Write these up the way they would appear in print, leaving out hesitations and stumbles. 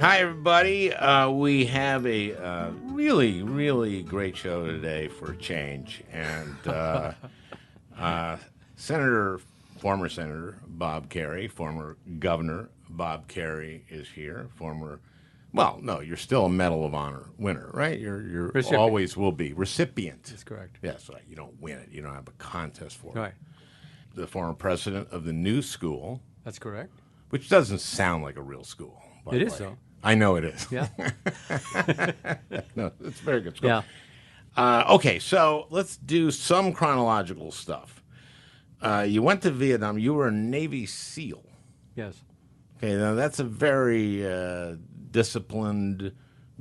Hi, everybody. We have a really, really great show today for a change. And former Senator Bob Kerrey, former Governor Bob Kerrey is here. Well, no, you're still a Medal of Honor winner, right? You're Recipient. always will be. Recipient. That's correct. Yes, right. You don't win it. You don't have a contest for it. Right. The former president of the new school, That's correct. which doesn't sound like a real school. It is, though. I know it is. Yeah. No, it's a very good school. Yeah. Okay, so let's do some chronological stuff. You went to Vietnam. You were a Navy SEAL. Yes. Okay, now that's a very disciplined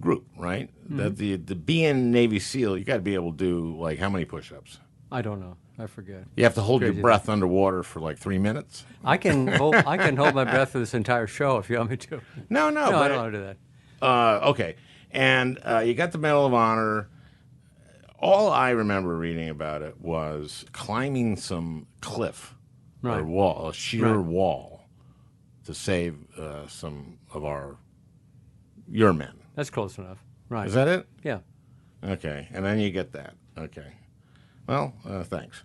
group, right? Mm-hmm. That the being Navy SEAL, you got to be able to do like how many push-ups? I don't know. I forget. You have to hold your Crazy. breath underwater for like 3 minutes. I can hold my breath for this entire show if you want me to. No, No, but I don't want to do that. Okay, and you got the Medal of Honor. All I remember reading about it was climbing some cliff or Right. wall, a sheer Right. wall, to save some of your men. That's close enough. Right. Is that it? Yeah. Okay, and then you get that. Okay. Well, thanks.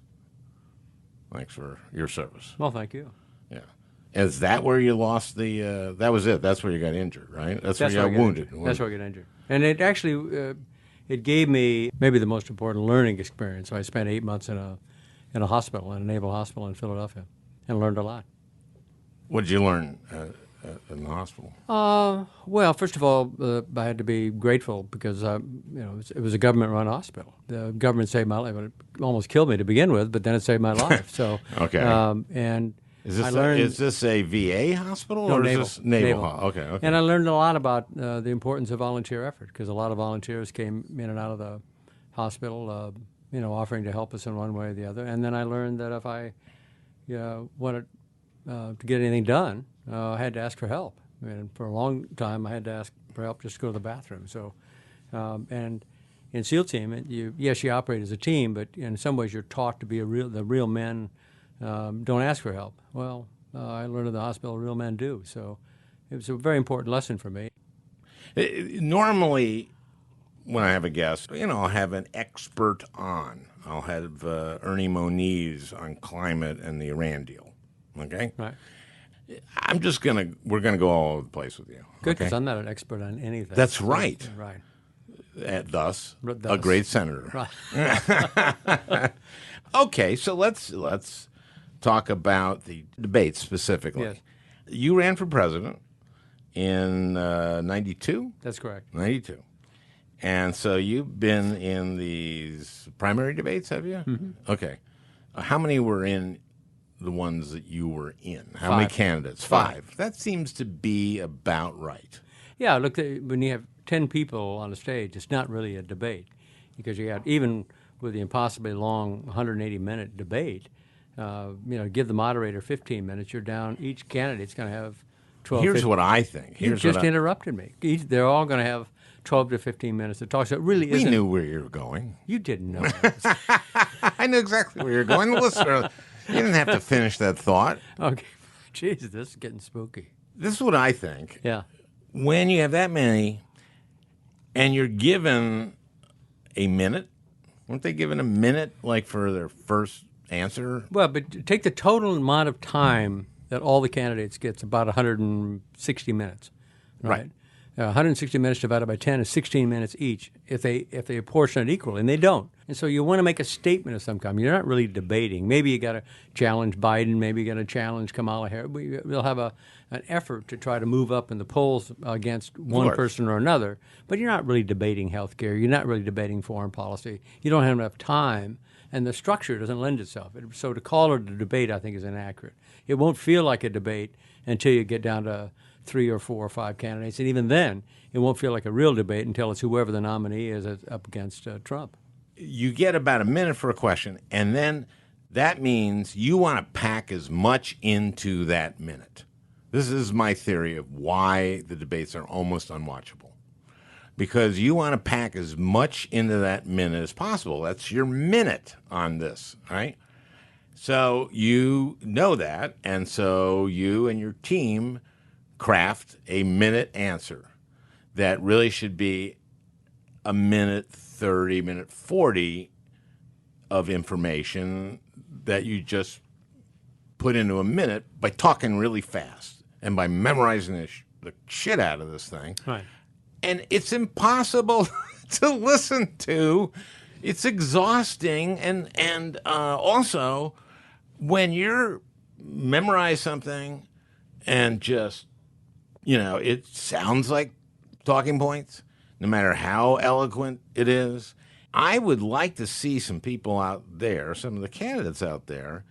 Thanks for your service. Well, thank you. Yeah. Is that where you lost the? That was it. That's where you got injured, right? That's where you got wounded. That's where I got injured. And it actually it gave me maybe the most important learning experience. So I spent 8 months in a hospital, in a naval hospital in Philadelphia, and learned a lot. What did you learn in the hospital? Well, first of all, I had to be grateful because it was a government-run hospital. The government saved my life. It almost killed me to begin with, but then it saved my life. So Okay. And Is I learned this a VA hospital No, or naval. is this naval? Naval. Okay. And I learned a lot about the importance of volunteer effort because a lot of volunteers came in and out of the hospital, offering to help us in one way or the other. And then I learned that if I wanted to get anything done, I had to ask for help. I mean, for a long time, I had to ask for help just to go to the bathroom. So, and in SEAL team, you operate as a team, but in some ways you're taught to be the real men don't ask for help. Well, I learned in the hospital real men do. So it was a very important lesson for me. Normally, when I have a guest, I'll have an expert on. I'll have Ernie Moniz on climate and the Iran deal. Okay? Right. We're gonna go all over the place with you. Good, because okay? I'm not an expert on anything. That's right. Right. Thus, a Thus. great senator. Right. Okay, so let's talk about the debate specifically. Yes. You ran for president in 92? That's correct. 92. And so you've been in these primary debates, have you? Mm-hmm. Okay. How many were in the ones that you were in? How many 5. candidates? 5. That seems to be about right. Yeah, look, when you have 10 people on the stage, it's not really a debate because you have, even with the impossibly long 180-minute debate, give the moderator 15 minutes, you're down, each candidate's going to have 12 Here's 15. what I think. You just interrupted me. They're all going to have 12 to 15 minutes to talk, so it really We isn't. knew where you were going. You didn't know this. I knew exactly where you were going. Listener, you didn't have to finish that thought. Okay. Jesus, this is getting spooky. This is what I think. Yeah. When you have that many and you're given a minute, weren't they given a minute like for their first answer? Well, but take the total amount of time that all the candidates gets, about 160 minutes, right? 160 minutes divided by 10 is 16 minutes each if they apportion it equally, and they don't. And so you want to make a statement of some kind. You're not really debating. Maybe you got to challenge Biden. Maybe you got to challenge Kamala Harris. We'll have an effort to try to move up in the polls against one person or another. But you're not really debating health care. You're not really debating foreign policy. You don't have enough time, and the structure doesn't lend itself. So to call it a debate, I think, is inaccurate. It won't feel like a debate until you get down to 3 or 4 or 5 candidates. And even then, it won't feel like a real debate until it's whoever the nominee is up against Trump. You get about a minute for a question, and then that means you want to pack as much into that minute. This is my theory of why the debates are almost unwatchable. Because you want to pack as much into that minute as possible. That's your minute on this, right? So you know that, and so you and your team craft a minute answer. that really should be a minute 30, minute 40 of information that you just put into a minute by talking really fast and by memorizing the shit out of this thing. Right. And it's impossible to listen to. It's exhausting. And also, when you're memorize something and just, it sounds like talking points, no matter how eloquent it is. I would like to see some people out there, some of the candidates out there.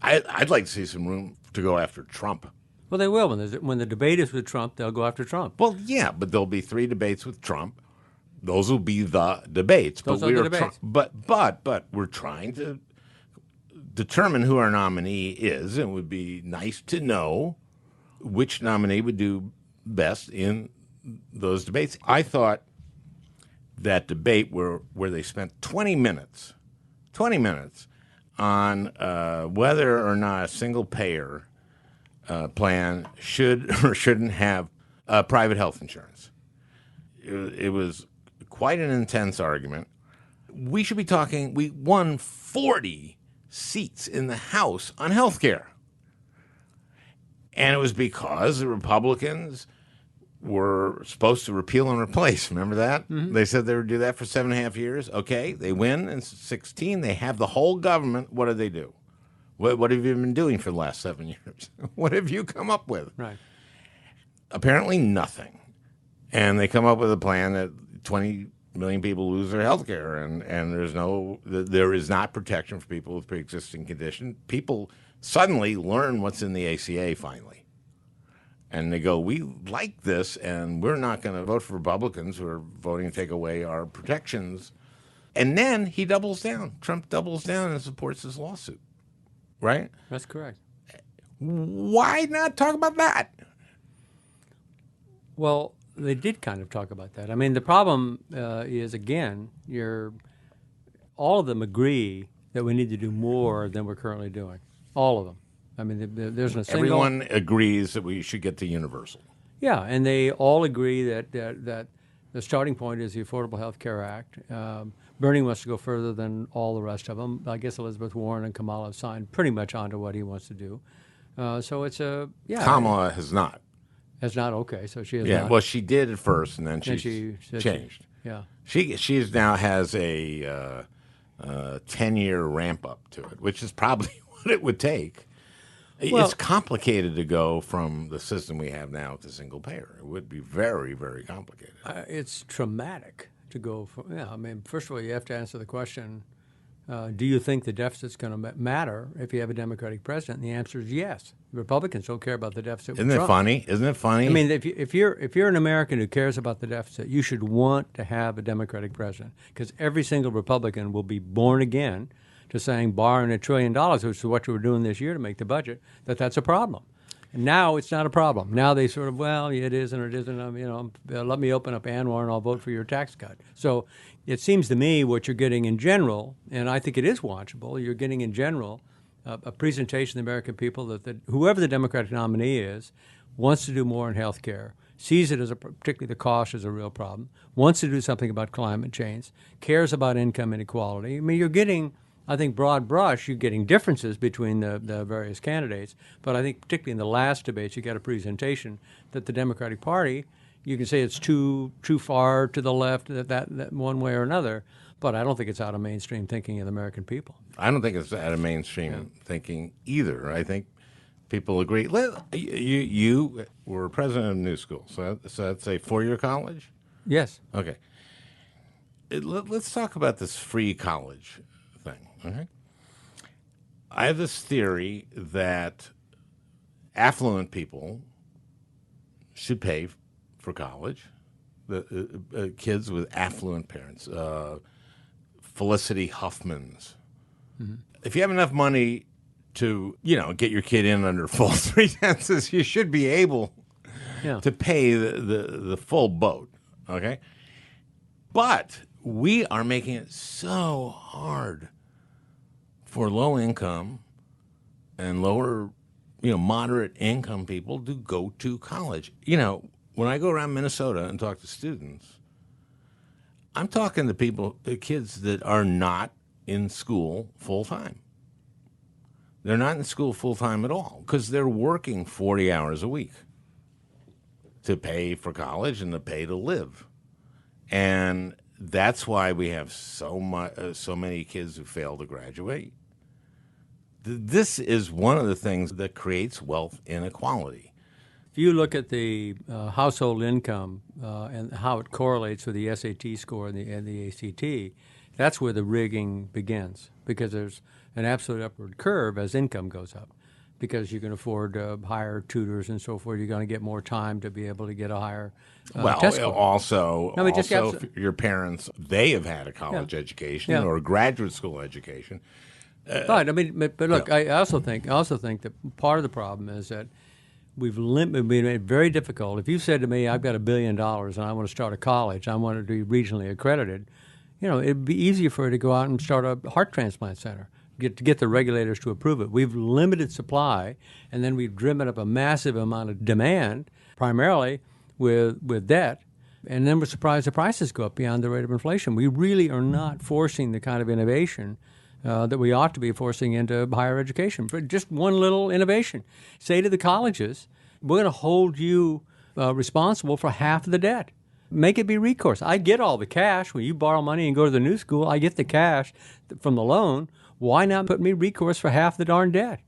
I'd like to see some room to go after Trump. Well, they will. When the debate is with Trump, they'll go after Trump. Well, yeah, but there'll be 3 debates with Trump. Those will be the debates. Those are the debates. But we're trying to determine who our nominee is, and it would be nice to know which nominee would do best in those debates. I thought that debate where they spent 20 minutes on whether or not a single payer plan should or shouldn't have private health insurance. It was quite an intense argument. We should be talking, we won 40 seats in the House on health care. And it was because the Republicans were supposed to repeal and replace. Remember that? Mm-hmm. They said they would do that for 7.5 years. Okay, they win in 16. They have the whole government. What do they do? What have you been doing for the last 7 years? What have you come up with? Right. Apparently nothing. And they come up with a plan that 20 million people lose their health care, and there is not protection for people with pre-existing condition. People suddenly learn what's in the ACA finally. And they go, we like this, and we're not going to vote for Republicans who are voting to take away our protections. And then he doubles down. Trump doubles down and supports this lawsuit. Right? That's correct. Why not talk about that? Well, they did kind of talk about that. I mean, the problem is, again, all of them agree that we need to do more than we're currently doing. All of them. I mean, there's a single... Everyone agrees that we should get to universal. Yeah, and they all agree that the starting point is the Affordable Health Care Act. Bernie wants to go further than all the rest of them. I guess Elizabeth Warren and Kamala have signed pretty much onto what he wants to do. So it's a... Yeah. Kamala has not. Has not? Okay, so she has not. Well, she did at first, and then she changed. Yeah. She now has a 10-year ramp-up to it, which is probably what it would take. Well, it's complicated to go from the system we have now to single payer. It would be very, very complicated. It's traumatic to go from. Yeah, I mean, first of all, you have to answer the question: do you think the deficit's going to matter if you have a Democratic president? And the answer is yes. Republicans don't care about the deficit. Isn't it funny? Isn't it funny? I mean, if you're an American who cares about the deficit, you should want to have a Democratic president, because every single Republican will be born again to saying, borrowing $1 trillion, which is what you were doing this year to make the budget, that's a problem. And now it's not a problem. Now they sort of, well, it is and it isn't. Let me open up ANWR and I'll vote for your tax cut. So it seems to me what you're getting in general, and I think it is watchable, you're getting in general a presentation to the American people that whoever the Democratic nominee is wants to do more in health care, sees it as particularly the cost as a real problem, wants to do something about climate change, cares about income inequality. I mean, you're getting... I think broad brush, you're getting differences between the various candidates. But I think particularly in the last debates, you got a presentation that the Democratic Party, you can say it's too far to the left, that one way or another. But I don't think it's out of mainstream thinking of the American people. I don't think it's out of mainstream thinking either. I think people agree. You were president of New School, so that's a 4-year college? Yes. Okay. Let's talk about this free college thing. Okay. I have this theory that affluent people should pay for college. The kids with affluent parents, Felicity Huffman's. Mm-hmm. If you have enough money to, get your kid in under false pretenses, you should be able to pay the full boat. Okay. But we are making it so hard for low income and lower, moderate income people to go to college. when I go around Minnesota and talk to students, I'm talking to kids that are not in school full time. They're not in school full time at all because they're working 40 hours a week to pay for college and to pay to live. And that's why we have so many kids who fail to graduate. This is one of the things that creates wealth inequality. If you look at the household income and how it correlates with the SAT score and the ACT, that's where the rigging begins, because there's an absolute upward curve as income goes up, because you can afford to hire tutors and so forth. You're going to get more time to be able to get a higher test score. Also, your parents, they have had a college education or a graduate school education. Right. I mean, but look, I also think that part of the problem is that we've made it very difficult. If you said to me, I've got $1 billion and I want to start a college, I want to be regionally accredited, it'd be easier for you to go out and start a heart transplant center. Get the regulators to approve it. We've limited supply, and then we've driven up a massive amount of demand, primarily with debt, and then we're surprised the prices go up beyond the rate of inflation. We really are not forcing the kind of innovation that we ought to be forcing into higher education. For just one little innovation. Say to the colleges, we're going to hold you responsible for half of the debt. Make it be recourse. I get all the cash. When you borrow money and go to the new school, I get the cash from the loan. Why not put me recourse for half the darn debt?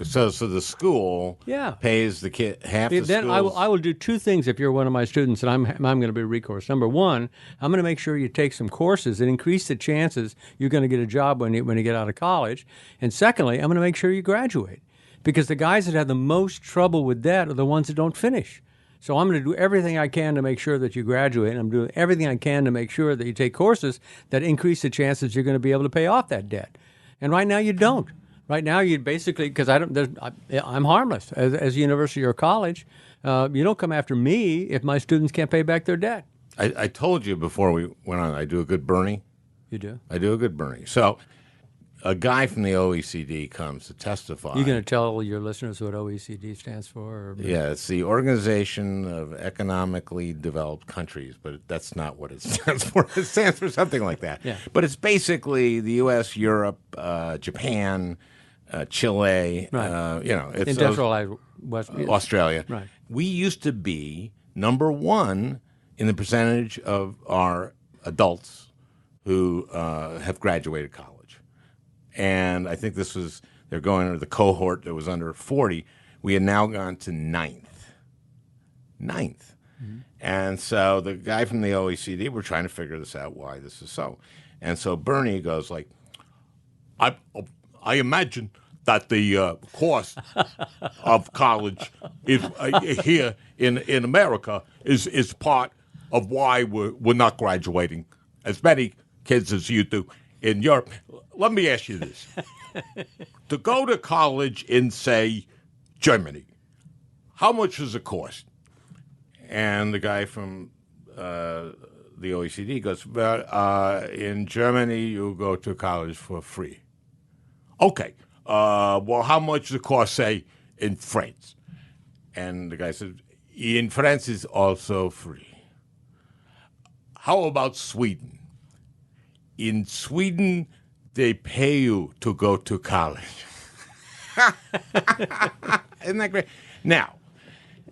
So the school pays the kid half the Then I will do two things if you're one of my students, and I'm going to be recourse. Number one, I'm going to make sure you take some courses that increase the chances you're going to get a job when you get out of college. And secondly, I'm going to make sure you graduate, because the guys that have the most trouble with debt are the ones that don't finish. So I'm going to do everything I can to make sure that you graduate, and I'm doing everything I can to make sure that you take courses that increase the chances you're going to be able to pay off that debt. And right now you don't. Right now you basically, because I'm harmless as a university or college. You don't come after me if my students can't pay back their debt. I told you before we went on, I do a good Bernie. You do? I do a good Bernie. So a guy from the OECD comes to testify. You going to tell your listeners what OECD stands for? Or? Yeah, it's the Organization of Economically Developed Countries, but that's not what it stands for. It stands for something like that. Yeah. But it's basically the U.S., Europe, Japan, Chile, right. It's industrialized Australia. Right. We used to be number one in the percentage of our adults who have graduated college. And I think they're going under the cohort that was under 40. We had now gone to ninth. Mm-hmm. And so the guy from the OECD, we're trying to figure this out, why this is so. And so Bernie goes like, I imagine that the cost of college is here in America is part of why we're not graduating as many kids as you do in Europe. Let me ask you this. To go to college in, say, Germany, how much does it cost? And the guy from the OECD goes, well, in Germany, you go to college for free. Okay. Well, how much does it cost, say, in France? And the guy says, in France is also free. How about Sweden? In Sweden, they pay you to go to college. Isn't that great? Now,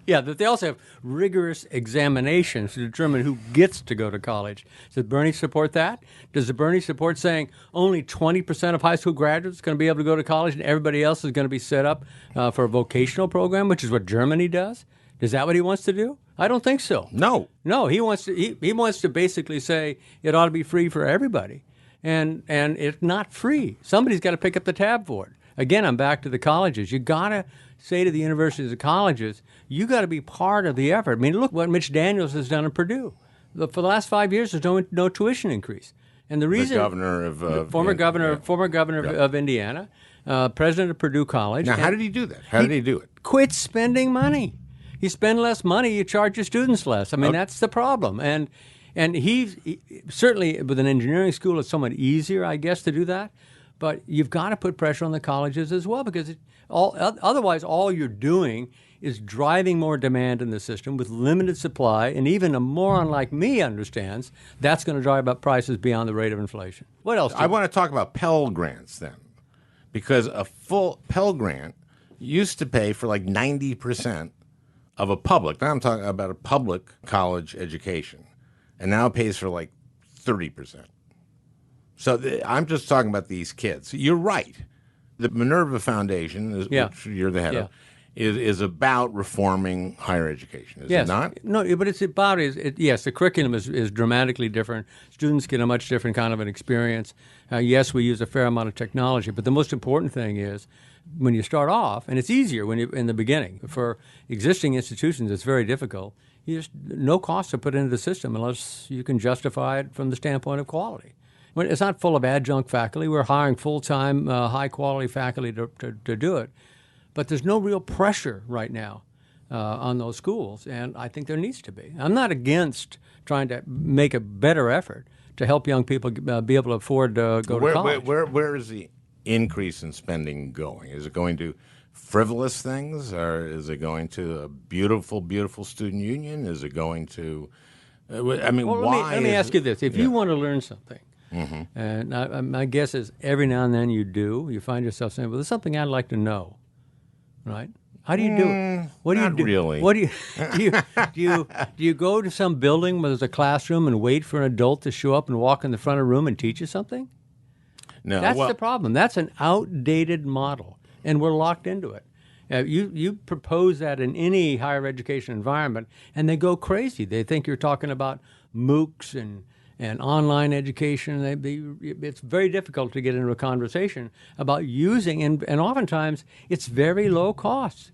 yeah, but they also have rigorous examinations to determine who gets to go to college. Does Bernie support that? Does the Bernie support saying only 20% of high school graduates are going to be able to go to college and everybody else is going to be set up for a vocational program, which is what Germany does? Is that what he wants to do? I don't think so. No, he wants to basically say it ought to be free for everybody, and it's not free. Somebody's got to pick up the tab for it. Again, I'm back to the colleges. You got to say to the universities and colleges, you got to be part of the effort. I mean, look what Mitch Daniels has done at Purdue. For the last 5 years, there's no tuition increase, and the reason former governor of Indiana, president of Purdue College. Now, how did he do that? How did he do it? Quit spending money. You spend less money, you charge your students less. I mean, that's the problem. And he certainly, with an engineering school, it's somewhat easier, I guess, to do that. But you've got to put pressure on the colleges as well, because Otherwise, all you're doing is driving more demand in the system with limited supply, and even a moron like me understands that's going to drive up prices beyond the rate of inflation. What else? I want to talk about Pell Grants then, because a full Pell Grant used to pay for like 90% of a public. Now I'm talking about a public college education, and now it pays for like 30%. So I'm just talking about these kids. You're right. The Minerva Foundation, which you're the head of, is about reforming higher education, is it not? No, but it's about yes, the curriculum is dramatically different. Students get a much different kind of an experience. Yes, we use a fair amount of technology, but the most important thing is when you start off, and it's easier when you in the beginning. For existing institutions, it's very difficult. No cost to put into the system unless you can justify it from the standpoint of quality. When it's not full of adjunct faculty. We're hiring full-time, high-quality faculty to do it. But there's no real pressure right now on those schools, and I think there needs to be. I'm not against trying to make a better effort to help young people be able to afford to go to college. Where is the increase in spending going? Is it going to frivolous things, or is it going to a beautiful, beautiful student union? Is it going to why? Let me ask you this. If you want to learn something, and my guess is every now and then you find yourself saying, well, there's something I'd like to know. Right? How do you do it? What do you do? Really. What do you go to some building where there's a classroom and wait for an adult to show up and walk in the front of the room and teach you something? No. That's the problem. That's an outdated model, and we're locked into it. You propose that in any higher education environment, and they go crazy. They think you're talking about MOOCs and online education. It's very difficult to get into a conversation about using, and oftentimes it's very low cost.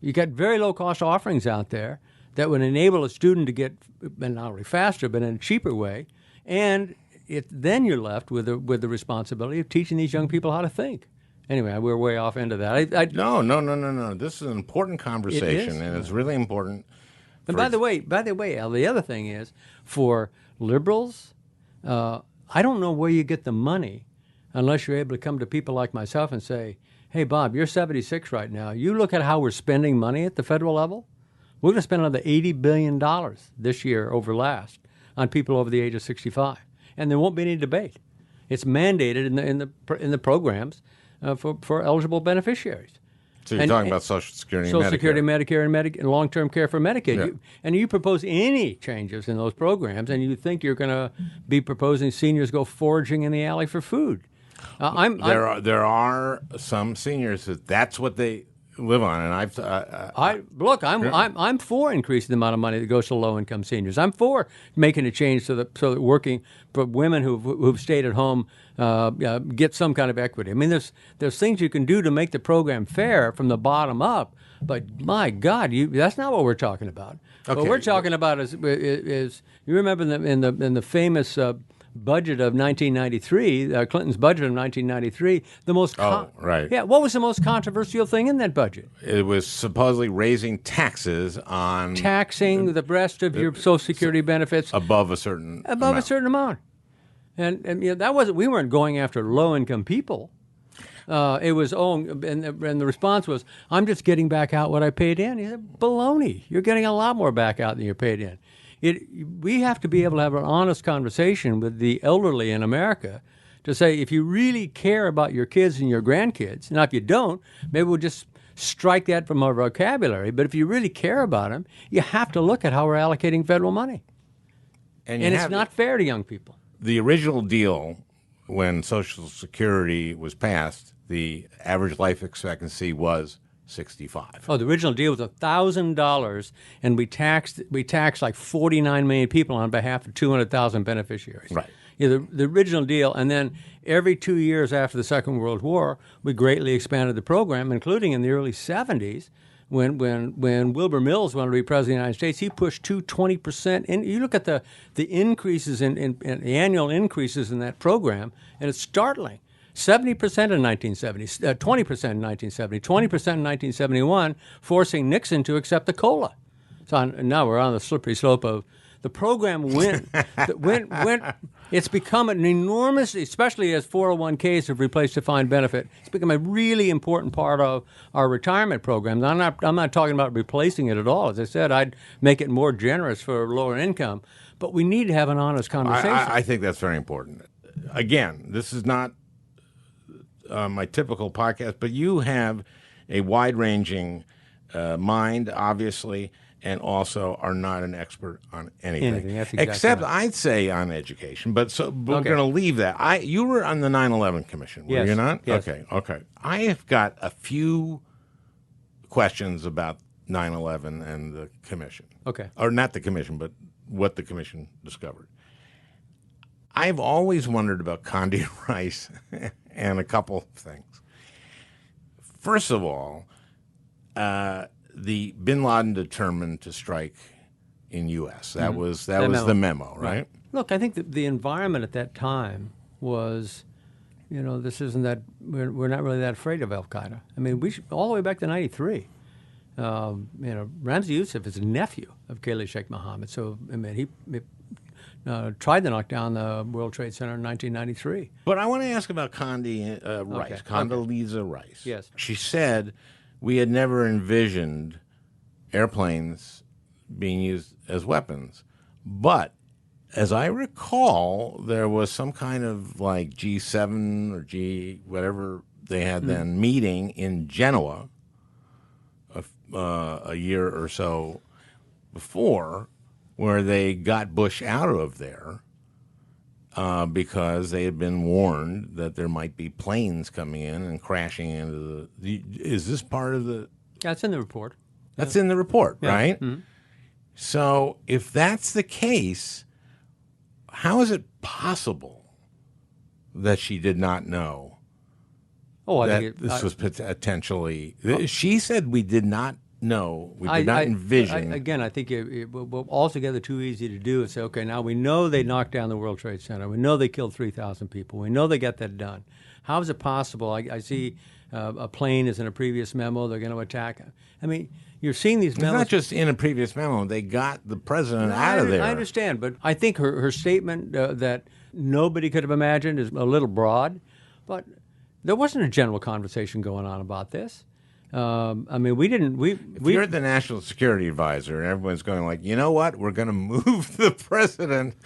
You got very low cost offerings out there that would enable a student to get, not only faster, but in a cheaper way, and then you're left with the responsibility of teaching these young people how to think. Anyway, we're way off into that. No. This is an important conversation, and it's really important. And by the way, Al, the other thing is, for liberals, I don't know where you get the money unless you're able to come to people like myself and say, hey, Bob, you're 76 right now. You look at how we're spending money at the federal level. We're going to spend another $80 billion this year over last on people over the age of 65. And there won't be any debate. It's mandated in the programs for eligible beneficiaries. So you're talking about Social Security, Social Security, Medicare, and long-term care for Medicaid. Yeah. You propose any changes in those programs, and you think you're going to be proposing seniors go foraging in the alley for food. There are some seniors that's what they live on, and I'm for increasing the amount of money that goes to low-income seniors. I'm for making a change so that working for women who've stayed at home get some kind of equity. I mean, there's things you can do to make the program fair from the bottom up. But my God, that's not what we're talking about. Okay. What we're talking about is you remember in the famous budget of 1993, Clinton's budget of 1993, right. Yeah, what was the most controversial thing in that budget? It was supposedly raising taxes on... Taxing the rest of your Social Security benefits. Above a certain amount. And that wasn't... We weren't going after low-income people. It was, and the response was, I'm just getting back out what I paid in. He said, baloney. You're getting a lot more back out than you paid in. We have to be able to have an honest conversation with the elderly in America to say, if you really care about your kids and your grandkids, now if you don't, maybe we'll just strike that from our vocabulary, but if you really care about them, you have to look at how we're allocating federal money. And it's not fair to young people. The original deal, when Social Security was passed, the average life expectancy was 65. Oh, the original deal was $1,000, and we taxed like 49 million people on behalf of 200,000 beneficiaries. Right. Yeah, the original deal, and then every 2 years after the Second World War, we greatly expanded the program, including in the early 70s, when Wilbur Mills wanted to be president of the United States. He pushed 20%. And you look at the increases in the annual increases in that program, and it's startling. 70% in 1970, 20% in 1970, 20% in 1971, forcing Nixon to accept the COLA. So now we're on the slippery slope of The program went. It's become an enormous, especially as 401ks have replaced defined benefit. It's become a really important part of our retirement programs. I'm not talking about replacing it at all. As I said, I'd make it more generous for lower income. But we need to have an honest conversation. I think that's very important. Again, this is not my typical podcast, but you have a wide-ranging mind, obviously, and also are not an expert on anything. That's exactly except right. I'd say on education. But we're Okay. going to leave that. You were on the 9/11 Commission, were Yes. you not? Yes. Okay. I have got a few questions about 9/11 and the commission. Okay. Or not the commission, but what the commission discovered. I've always wondered about Condi Rice and a couple of things. First of all, the Bin Laden determined to strike in U.S. That was the memo, right? Look, I think that the environment at that time was, this isn't that we're not really that afraid of Al Qaeda. I mean, all the way back to '93. Ramzi Youssef is a nephew of Khalid Sheikh Mohammed, so I mean he tried to knock down the World Trade Center in 1993. But I want to ask about Rice, Okay. Condoleezza Rice. Yes. She said we had never envisioned airplanes being used as weapons. But as I recall, there was some kind of like G7 or G whatever they had then meeting in Genoa a year or so before, where they got Bush out of there because they had been warned that there might be planes coming in and crashing into is this part of the... That's in the report. That's in the report, Yeah. right? Mm-hmm. So if that's the case, how is it possible that she did not know Oh, I that think this was potentially... She said we did not know, we did not envision... Again, I think altogether too easy to do is say, okay, now we know they knocked down the World Trade Center. We know they killed 3,000 people. We know they got that done. How is it possible? I see a plane is in a previous memo. They're going to attack. I mean, you're seeing these memos. It's not just in a previous memo. They got the president out of there. I understand, but I think her statement that nobody could have imagined is a little broad. But there wasn't a general conversation going on about this. I mean, we didn't. If you're the national security advisor and everyone's going like, you know what, we're going to move the president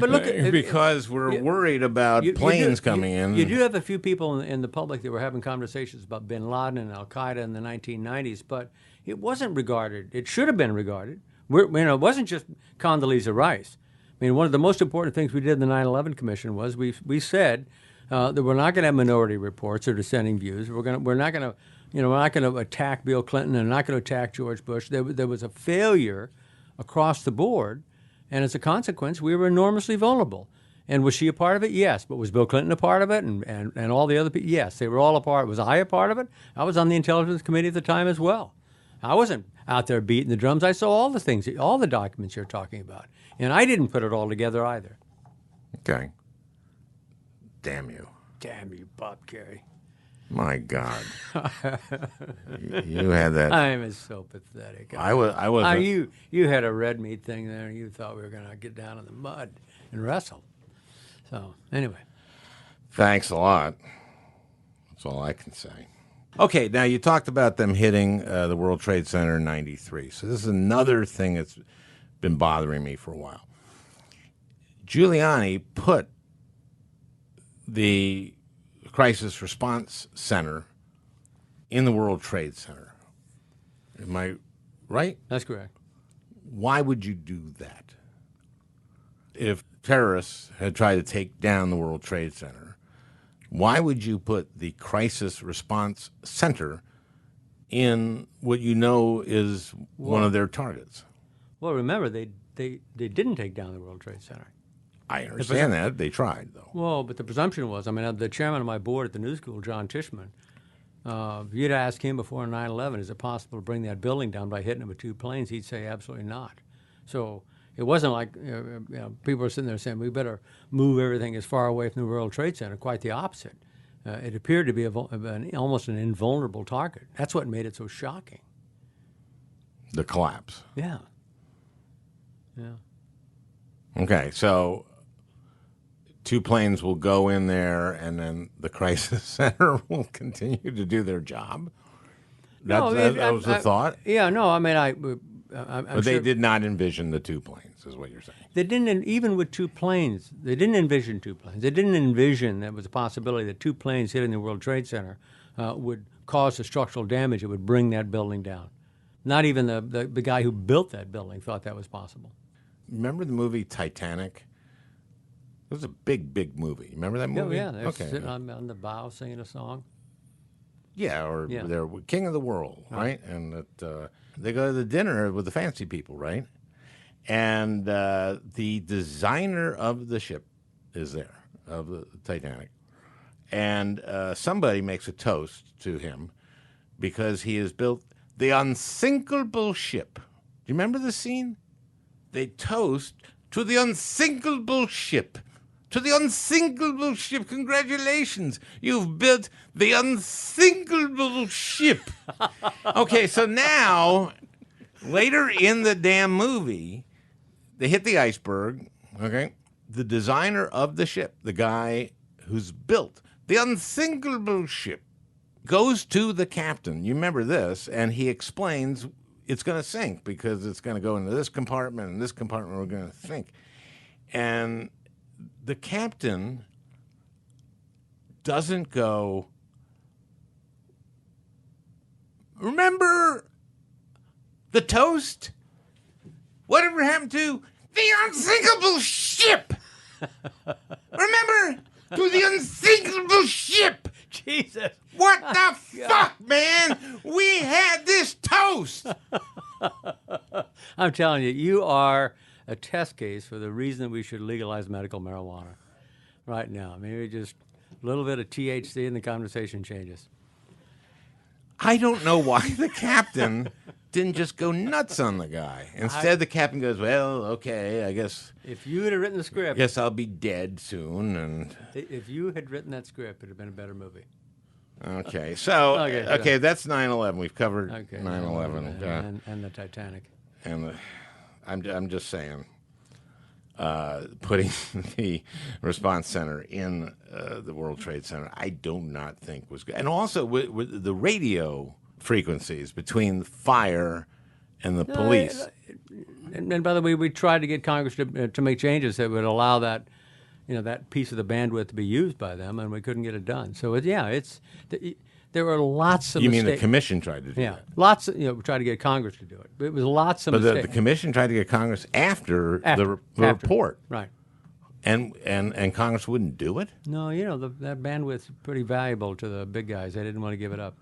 but look, because we're worried about planes coming in. You do have a few people in the public that were having conversations about Bin Laden and Al Qaeda in the 1990s, but it wasn't regarded. It should have been regarded. It wasn't just Condoleezza Rice. I mean, one of the most important things we did in the 9/11 Commission was we said that we're not going to have minority reports or dissenting views. We're not going to attack Bill Clinton and not going to attack George Bush. There was a failure across the board, and as a consequence, we were enormously vulnerable. And was she a part of it? Yes. But was Bill Clinton a part of it and all the other people? Yes, they were all a part. Was I a part of it? I was on the Intelligence Committee at the time as well. I wasn't out there beating the drums. I saw all the things, all the documents you're talking about. And I didn't put it all together either. Okay. Damn you. Damn you, Bob Kerrey. My God. You had that. I'm so pathetic. I was. You had a red meat thing there, and you thought we were going to get down in the mud and wrestle. So, anyway. Thanks a lot. That's all I can say. Okay, now you talked about them hitting the World Trade Center in '93. So this is another thing that's been bothering me for a while. Giuliani put the Crisis Response Center in the World Trade Center. Am I right? That's correct. Why would you do that? If terrorists had tried to take down the World Trade Center, why would you put the Crisis Response Center in what you know is one of their targets? Well, remember, they didn't take down the World Trade Center. I understand that. They tried, though. Well, but the presumption was, I mean, the chairman of my board at the New School, John Tishman, if you'd ask him before 9/11, is it possible to bring that building down by hitting it with two planes, he'd say absolutely not. So it wasn't like people were sitting there saying, we better move everything as far away from the World Trade Center. Quite the opposite. It appeared to be almost an invulnerable target. That's what made it so shocking. The collapse. Yeah. Yeah. Okay, so 2 planes will go in there, and then the crisis center will continue to do their job. That was the thought. Yeah, no, I mean, But they did not envision the 2 planes, is what you're saying. They didn't, even with 2 planes, they didn't envision 2 planes. They didn't envision there was a possibility that 2 planes hitting the World Trade Center would cause the structural damage that would bring that building down. Not even the guy who built that building thought that was possible. Remember the movie Titanic? It was a big, big movie. Remember that movie? Yeah, they're sitting on the bow singing a song. Yeah, they're king of the world, right? And they go to the dinner with the fancy people, right? And the designer of the ship is there, of the Titanic. And somebody makes a toast to him because he has built the unsinkable ship. Do you remember the scene? They toast to the unsinkable ship. To the unsinkable ship. Congratulations. You've built the unsinkable ship. Okay, so now, later in the damn movie, they hit the iceberg, okay? The designer of the ship, the guy who's built the unsinkable ship, goes to the captain. You remember this, and he explains it's going to sink because it's going to go into this compartment, and this compartment we're going to sink. And the captain doesn't go, remember the toast? Whatever happened to the unsinkable ship? Remember? To the unsinkable ship. Jesus. What the fuck, man? We had this toast. I'm telling you, you are a test case for the reason that we should legalize medical marijuana right now. Maybe just a little bit of THC and the conversation changes. I don't know why the captain didn't just go nuts on the guy. Instead, the captain goes, well, okay, I guess. If you had written the script. Guess I'll be dead soon. And if you had written that script, it would have been a better movie. Okay, so, okay, that's 9/11. We've covered 9/11. And the Titanic. And I'm just saying, putting the response center in the World Trade Center, I do not think was good. And also with the radio frequencies between the fire and the police. And by the way, we tried to get Congress to make changes that would allow that, that piece of the bandwidth to be used by them, and we couldn't get it done. So there were lots of. You mean the commission tried to do that? Lots. We tried to get Congress to do it, but it was lots of mistakes. But the commission tried to get Congress after the report, right? And Congress wouldn't do it. No, that bandwidth is pretty valuable to the big guys. They didn't want to give it up.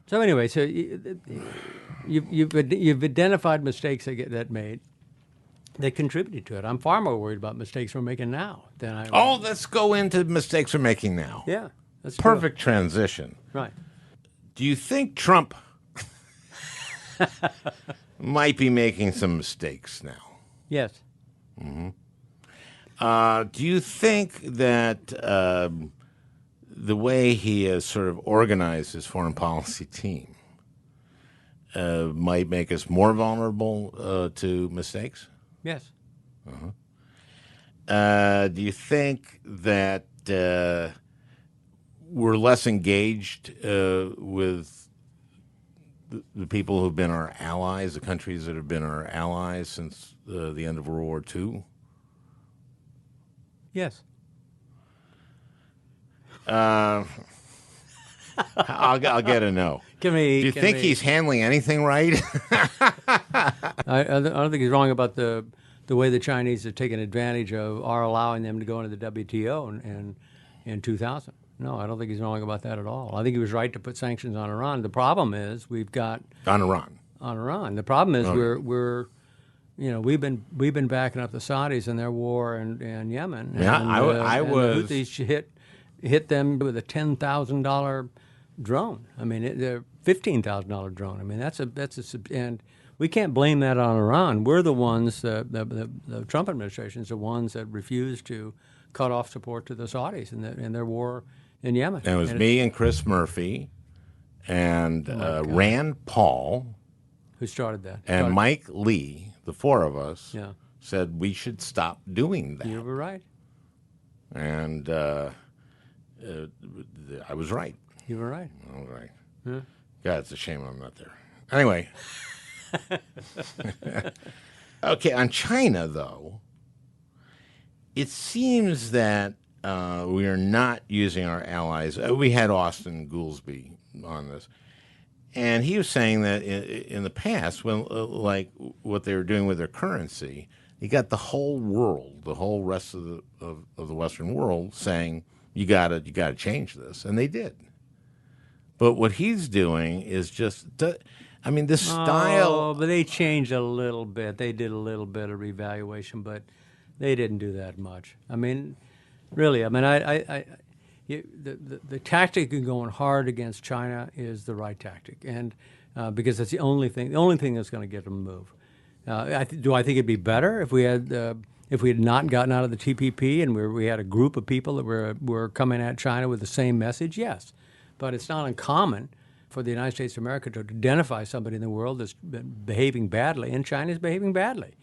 So anyway, you've identified mistakes that made. They contributed to it. I'm far more worried about mistakes we're making now than I. Oh, let's go into mistakes we're making now. Yeah, that's perfect transition. Right. Do you think Trump might be making some mistakes now? Yes. Mm-hmm. Do you think that the way he has sort of organized his foreign policy team might make us more vulnerable to mistakes? Yes. Do you think that we're less engaged with the people who've been our allies, the countries that have been our allies since the end of World War II? Yes. I'll get a no. Do you think he's handling anything right? I don't think he's wrong about the way the Chinese have taken advantage of our allowing them to go into the WTO in 2000. No, I don't think he's wrong about that at all. I think he was right to put sanctions on Iran. The problem is we've got on Iran. The problem is we've been backing up the Saudis in their war in Yemen. Yeah, and, I was. The Houthis hit them with a $10,000 drone. I mean, a $15,000 drone. I mean, and we can't blame that on Iran. We're the ones, the Trump administration is the ones that refused to cut off support to the Saudis in their war in Yemen. And it was me and Chris Murphy and Rand Paul. Who started that? And Mike Lee, the four of us, said we should stop doing that. You were right. And I was right. You were right. All right. Yeah. God, it's a shame I'm not there. Anyway. Okay, on China, though, it seems that we are not using our allies. We had Austin Goolsbee on this. And he was saying that in the past, when like what they were doing with their currency, you got the whole world, the whole rest of the Western world saying you gotta change this, and they did. But what he's doing is just, I mean, this style. Oh, but they changed a little bit. They did a little bit of revaluation, but they didn't do that much. I mean, really, I mean, the tactic of going hard against China is the right tactic, and because that's the only thing that's going to get them to move. Do I think it'd be better if we had not gotten out of the TPP and we had a group of people that were coming at China with the same message? Yes, but it's not uncommon for the United States of America to identify somebody in the world that's behaving badly, and China's behaving badly.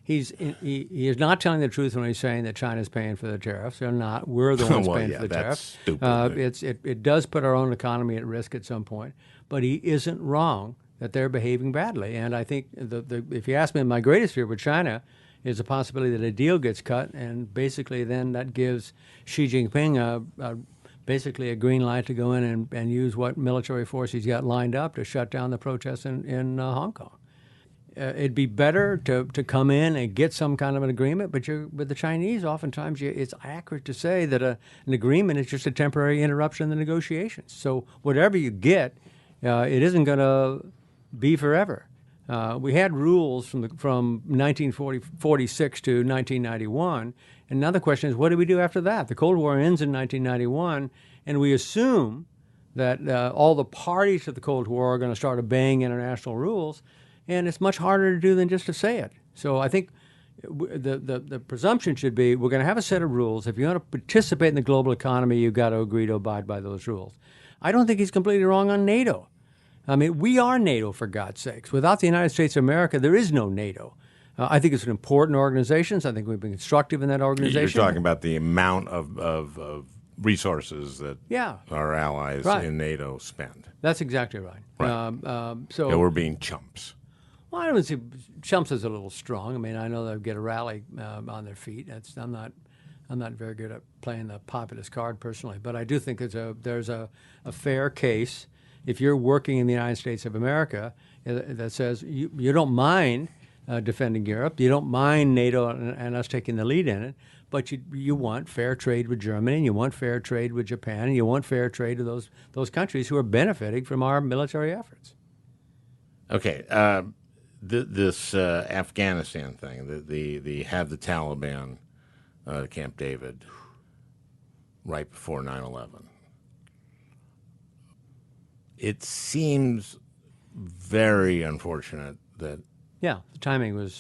He is not telling the truth when he's saying that China's paying for the tariffs. They're not. We're the ones paying for the tariffs. Stupid. It does put our own economy at risk at some point, but he isn't wrong that they're behaving badly. And I think if you ask me, my greatest fear with China is the possibility that a deal gets cut, and basically then that gives Xi Jinping basically a green light to go in and use what military force he's got lined up to shut down the protests in Hong Kong. It'd be better to come in and get some kind of an agreement, but with the Chinese, oftentimes it's accurate to say that an agreement is just a temporary interruption in the negotiations. So whatever you get, it isn't going to be forever. We had rules from 1946 to 1991, and now the question is, what do we do after that? The Cold War ends in 1991, and we assume that all the parties to the Cold War are going to start obeying international rules. And it's much harder to do than just to say it. So I think the presumption should be we're going to have a set of rules. If you want to participate in the global economy, you've got to agree to abide by those rules. I don't think he's completely wrong on NATO. I mean, we are NATO, for God's sakes. Without the United States of America, there is no NATO. I think it's an important organization. I think we've been constructive in that organization. You're talking about the amount of resources that our allies in NATO spend. That's exactly right. So we're being chumps. Well, I don't see chumps as a little strong. I mean, I know they'll get a rally on their feet. I'm not very good at playing the populist card personally, but I do think there's a fair case if you're working in the United States of America that says you don't mind defending Europe, you don't mind NATO and us taking the lead in it, but you want fair trade with Germany, and you want fair trade with Japan, and you want fair trade with those countries who are benefiting from our military efforts. Okay. This Afghanistan thing, the have the Taliban Camp David right before 9/11. It seems very unfortunate that. Yeah, the timing was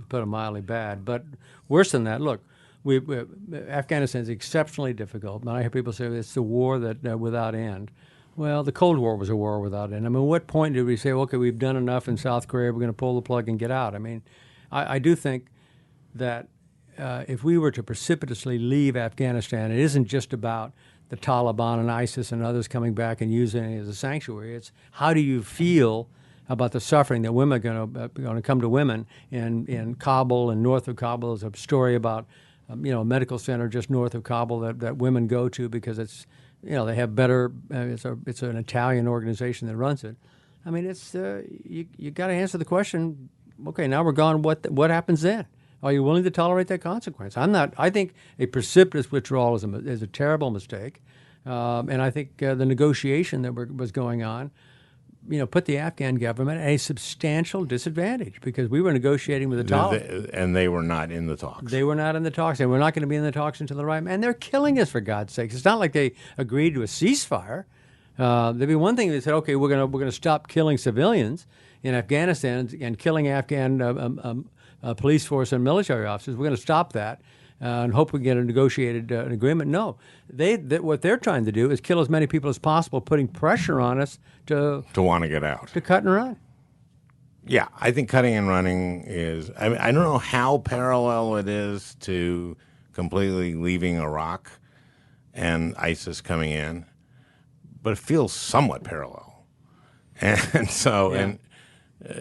put it mildly bad, but worse than that. Look, Afghanistan is exceptionally difficult. And I hear people say it's the war that without end. Well, the Cold War was a war without end. I mean, what point did we say, okay, we've done enough in South Korea, we're going to pull the plug and get out? I mean, I do think that if we were to precipitously leave Afghanistan, it isn't just about the Taliban and ISIS and others coming back and using it as a sanctuary. It's how do you feel about the suffering that women are going to come to women in Kabul and north of Kabul. There's a story about a medical center just north of Kabul that women go to because it's they have better. It's an Italian organization that runs it. I mean, it's you got to answer the question. Okay, now we're gone. What happens then? Are you willing to tolerate that consequence? I'm not. I think a precipitous withdrawal is a terrible mistake, and I think the negotiation that was going on, put the Afghan government at a substantial disadvantage because we were negotiating with the Taliban. And they were not in the talks. They were not in the talks. They were not going to be in the talks until the right man. And they're killing us, for God's sakes. It's not like they agreed to a ceasefire. There'd be one thing if they said, okay, we're going to stop killing civilians in Afghanistan and killing Afghan police force and military officers. We're going to stop that and hope we get a negotiated agreement. No, what they're trying to do is kill as many people as possible, putting pressure on us to want to get out, to cut and run. Yeah, I think cutting and running is. I mean, I don't know how parallel it is to completely leaving Iraq and ISIS coming in, but it feels somewhat parallel. And so, Yeah. and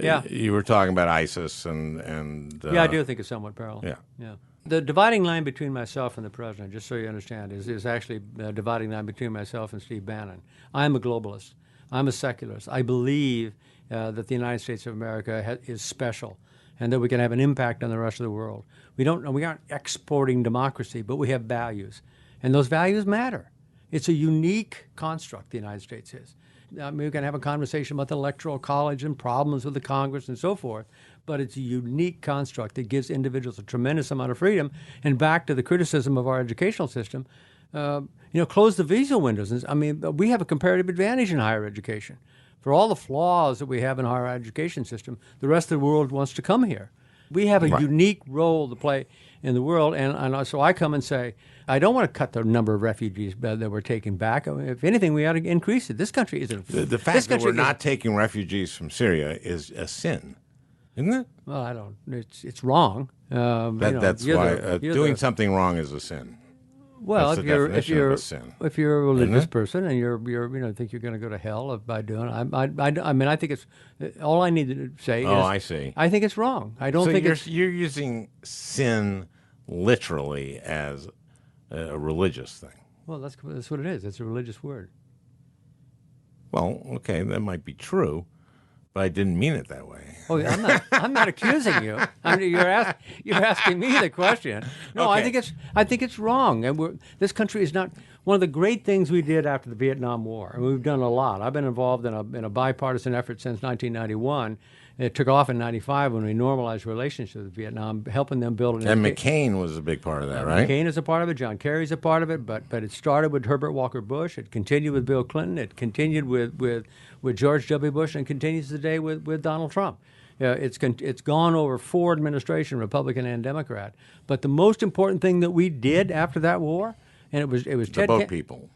Yeah. you were talking about ISIS and Yeah, I do think it's somewhat parallel. Yeah. Yeah. The dividing line between myself and the president, just so you understand, is actually a dividing line between myself and Steve Bannon. I'm a globalist. I'm a secularist. I believe that the United States of America is special and that we can have an impact on the rest of the world. We aren't exporting democracy, but we have values. And those values matter. It's a unique construct, the United States is. I mean, we can have a conversation about the Electoral College and problems with the Congress and so forth, but it's a unique construct that gives individuals a tremendous amount of freedom. And back to the criticism of our educational system, close the visa windows. I mean, we have a comparative advantage in higher education. For all the flaws that we have in our education system, the rest of the world wants to come here. We have a unique role to play in the world, and so I come and say, I don't want to cut the number of refugees that we're taking back. I mean, if anything, we ought to increase it. This country isn't. The fact that we're not taking refugees from Syria is a sin, isn't it? Well, I don't. It's wrong. That's why doing something wrong is a sin. Well, That's if you're a religious person and you're think you're going to go to hell by doing it, I mean I think it's all I need to say. Oh, I see. I think it's wrong. I don't think you're using sin literally as a religious thing. Well, that's what it is. It's a religious word. Well, okay, that might be true, but I didn't mean it that way. Oh, I'm not accusing you. I mean, you're asking me the question. No, Okay. I think it's wrong. And this country is not one of the great things we did after the Vietnam War. And we've done a lot. I've been involved in a bipartisan effort since 1991. It took off in '95 when we normalized relationships with Vietnam, helping them build an. And McCain was a big part of that, right? McCain is a part of it. John Kerry's a part of it. But it started with Herbert Walker Bush. It continued with Bill Clinton. It continued with George W. Bush, and continues today with Donald Trump. It's gone over 4 administrations, Republican and Democrat. But the most important thing that we did after that war, and it was The boat people.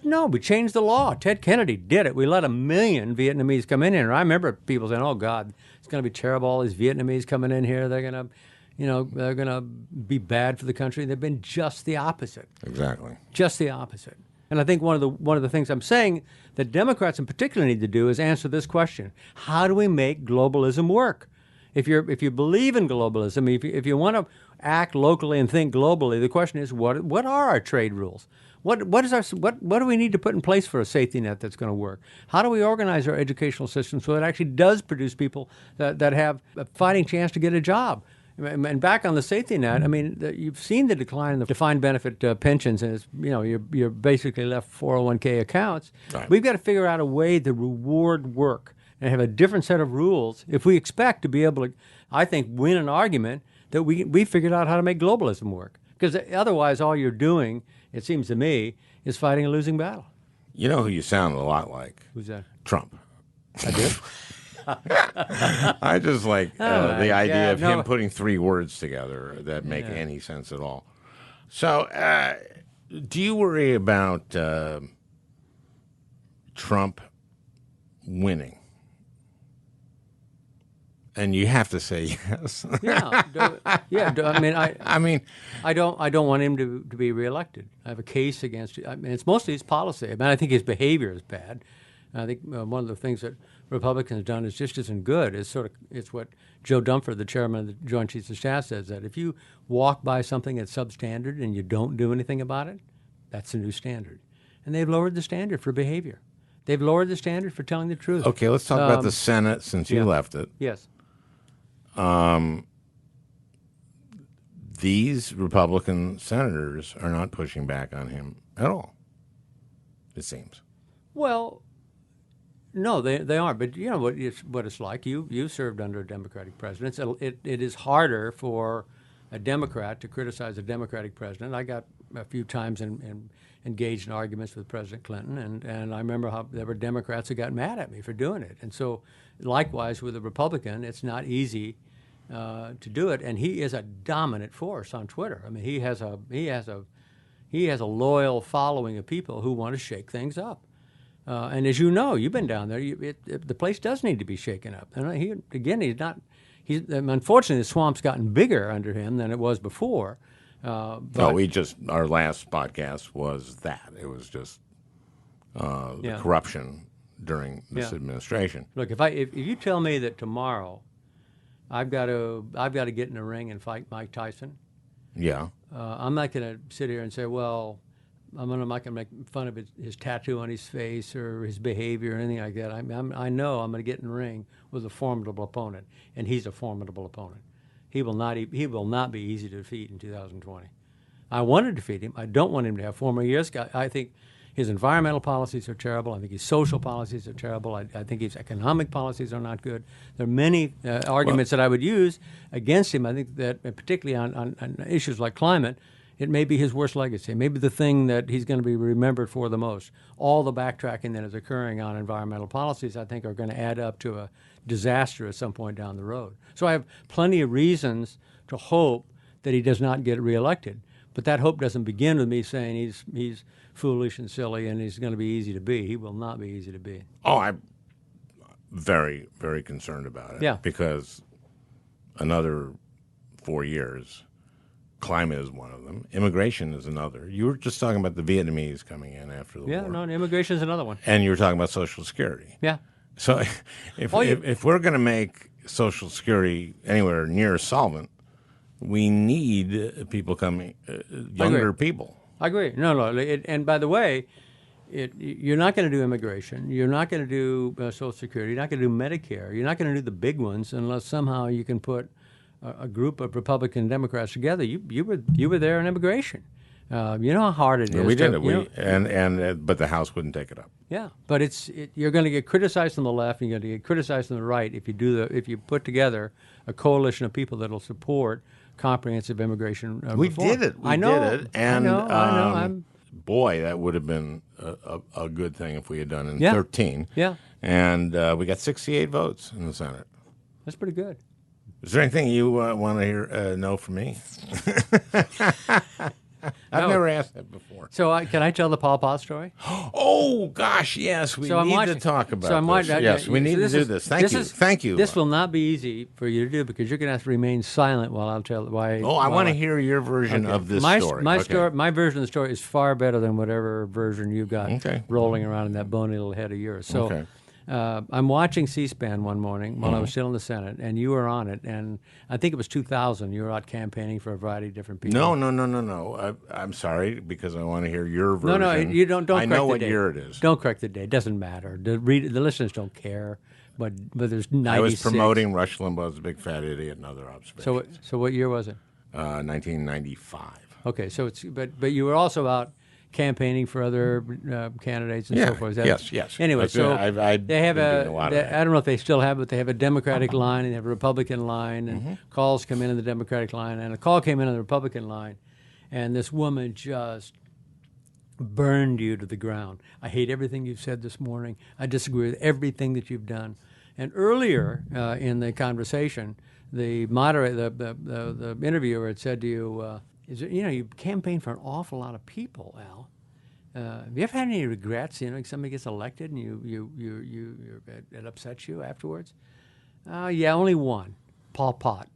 No, we changed the law. Ted Kennedy did it. We let 1 million Vietnamese come in here. And I remember people saying, "Oh God, it's going to be terrible. All these Vietnamese coming in here. They're going to be bad for the country." They've been just the opposite. Exactly. Just the opposite. And I think one of the things I'm saying that Democrats in particular need to do is answer this question: how do we make globalism work? If you believe in globalism, if you want to act locally and think globally, the question is what are our trade rules? What do we need to put in place for a safety net that's going to work? How do we organize our educational system so it actually does produce people that have a fighting chance to get a job? And back on the safety net, I mean, you've seen the decline in the defined benefit pensions, and you're basically left 401k accounts. Right. We've got to figure out a way to reward work and have a different set of rules if we expect to be able to, I think, win an argument that we figured out how to make globalism work. Because otherwise, all you're doing, it seems to me, is fighting a losing battle. You know who you sound a lot like? Who's that? Trump. I do? I just like the idea of him no. putting 3 words together that make any sense at all. So, do you worry about Trump winning? And you have to say yes. I mean, I don't want him to be reelected. I have a case against it. I mean, it's mostly his policy. I mean, I think his behavior is bad. I think one of the things that Republicans have done is just isn't good. It's what Joe Dunford, the chairman of the Joint Chiefs of Staff, says, that if you walk by something that's substandard and you don't do anything about it, that's the new standard. And they've lowered the standard for behavior. They've lowered the standard for telling the truth. Okay, let's talk about the Senate since you left it. Yes. These Republican senators are not pushing back on him at all, it seems. Well, no, they aren't. But you know what it's like. You served under Democratic presidents. It is harder for a Democrat to criticize a Democratic president. I got a few times engaged in arguments with President Clinton, and I remember how there were Democrats who got mad at me for doing it. And so, likewise with a Republican, it's not easy to do it. And he is a dominant force on Twitter. I mean, he has a loyal following of people who want to shake things up. And as you know, you've been down there. The place does need to be shaken up. And he's not. Unfortunately, the swamp's gotten bigger under him than it was before. No, our last podcast was that. It was just the corruption during this administration. Look, if you tell me that tomorrow I've got to get in a ring and fight Mike Tyson, I'm not going to sit here and say, well, I'm not going to make fun of his tattoo on his face or his behavior or anything like that. I know I'm going to get in the ring with a formidable opponent, and he's a formidable opponent. He will not be easy to defeat in 2020. I want to defeat him. I don't want him to have 4 more years. I think his environmental policies are terrible. I think his social policies are terrible. I think his economic policies are not good. There are many arguments that I would use against him. I think that particularly on issues like climate, it may be his worst legacy. It may be the thing that he's going to be remembered for the most. All the backtracking that is occurring on environmental policies, I think, are going to add up to a disaster at some point down the road. So I have plenty of reasons to hope that he does not get reelected. But that hope doesn't begin with me saying he's foolish and silly and he's going to be easy to be. He will not be easy to be. Oh, I'm very, very concerned about it. Yeah. Because another 4 years, climate is one of them. Immigration is another. You were just talking about the Vietnamese coming in after the war. Yeah, no, immigration is another one. And you were talking about Social Security. Yeah. So if we're going to make Social Security anywhere near solvent, we need people coming, younger people. I agree. No. And by the way, you're not going to do immigration. You're not going to do Social Security. You're not going to do Medicare. You're not going to do the big ones unless somehow you can put a group of Republican Democrats together. You were there in immigration. You know how hard it is. We did it. But the House wouldn't take it up. Yeah, but you're going to get criticized on the left, and you're going to get criticized on the right if you put together a coalition of people that will support comprehensive immigration reform. We did it. I know. Did it. And, I know. Boy, that would have been a good thing if we had done in 13. Yeah. And we got 68 votes in the Senate. That's pretty good. Is there anything you want to know from me? I've never asked that before. So can I tell the Pol Pot story? Oh, gosh, yes. We need to talk about this. Yes, we need to do this. Thank you. This will not be easy for you to do because you're going to have to remain silent while I'll tell why. Oh, I want to hear your version of this story. My version of the story is far better than whatever version you've got rolling around in that bony little head of yours. So I'm watching C-SPAN one morning while I was still in the Senate, and you were on it, and I think it was 2000. You were out campaigning for a variety of different people. No. I'm sorry, because I want to hear your version. No, you don't I know what date. year it is. Don't correct the date. It doesn't matter. The listeners don't care, but there's 96. I was promoting Rush Limbaugh's Big Fat Idiot and other observations. So what year was it? 1995. Okay, so but you were also out campaigning for other candidates and so forth. Yes. Anyway, so they have I don't know if they still have, but they have a Democratic line and they have a Republican line, and calls come in on the Democratic line, and a call came in on the Republican line, and this woman just burned you to the ground. I hate everything you've said this morning. I disagree with everything that you've done. And earlier in the conversation, the moderator, the interviewer had said to you, you campaign for an awful lot of people, Al. Have you ever had any regrets? Somebody gets elected and it upsets you afterwards. Yeah, only one, Pol Pot.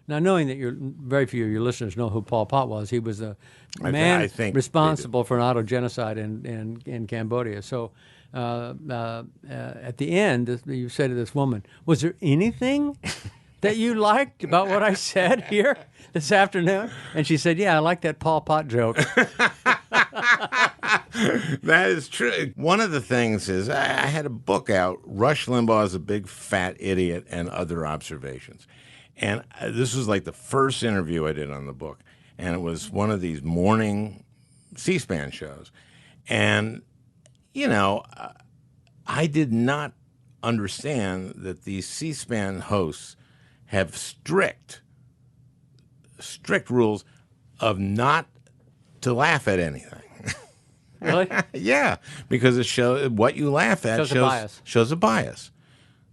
Now, knowing that very few of your listeners know who Pol Pot was, he was the man responsible for an auto-genocide in Cambodia. So at the end, you said to this woman, was there anything that you liked about what I said here this afternoon? And she said, yeah, I like that Pol Pot joke. That is true. One of the things is I had a book out, Rush Limbaugh's A Big Fat Idiot and Other Observations. And this was like the first interview I did on the book. And it was one of these morning C-SPAN shows. And, I did not understand that these C-SPAN hosts have strict rules of not to laugh at anything. Really? Yeah, because it shows what you laugh at shows a bias.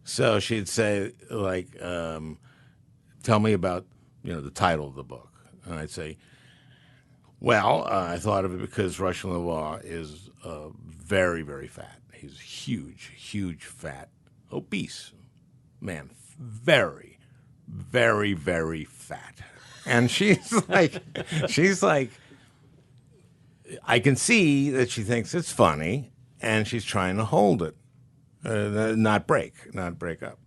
So she'd say, like, tell me about the title of the book, and I'd say, well, I thought of it because Rush Limbaugh is very, very fat. He's huge, huge, fat, obese man, very, very, very fat. And she's like, I can see that she thinks it's funny, and she's trying to hold it, not break up.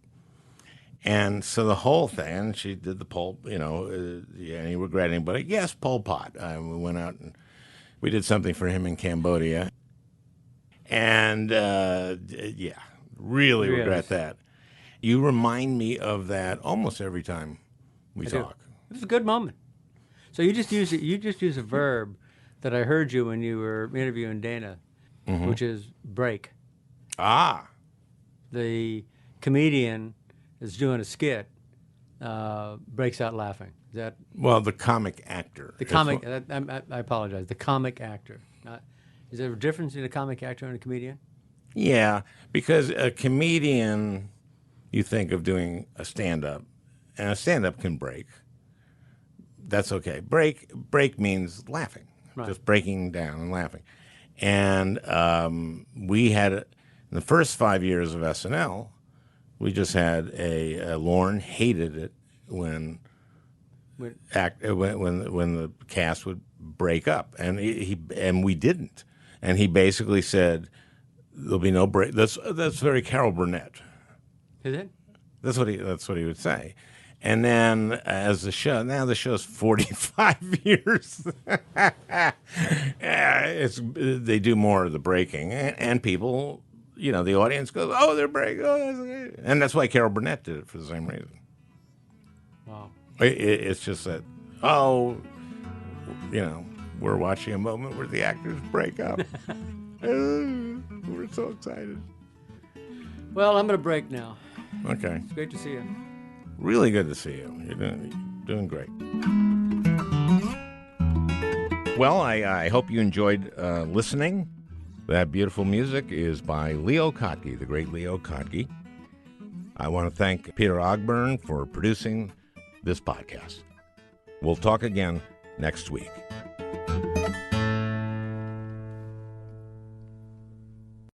And so the whole thing, she did the Pol, any regret anybody? Yes, Pol Pot. We went out and we did something for him in Cambodia. And, really regret that. You remind me of that almost every time we talk. It's a good moment. So you just use a verb that I heard you when you were interviewing Dana, which is break. Ah. The comedian is doing a skit, breaks out laughing. Is that the comic actor? The comic. I apologize. The comic actor. Is there a difference in a comic actor and a comedian? Yeah, because a comedian, you think of doing a stand-up, and a stand-up can break. That's okay. Break means laughing, just breaking down and laughing. And we had, in the first 5 years of SNL, we just had Lorne hated it when the cast would break up, and we didn't. And he basically said, "There'll be no break." That's very Carol Burnett. Is it? That's what he would say. And then as the show's 45 years. They do more of the breaking, and people, the audience goes, "Oh, they're breaking." Oh, and that's why Carol Burnett did it, for the same reason. Wow. It's just that, we're watching a moment where the actors break up. We're so excited. Well, I'm going to break now. Okay. It's great to see you. Really good to see you. You're doing great. Well, I hope you enjoyed listening. That beautiful music is by Leo Kottke, the great Leo Kottke. I want to thank Peter Ogburn for producing this podcast. We'll talk again next week.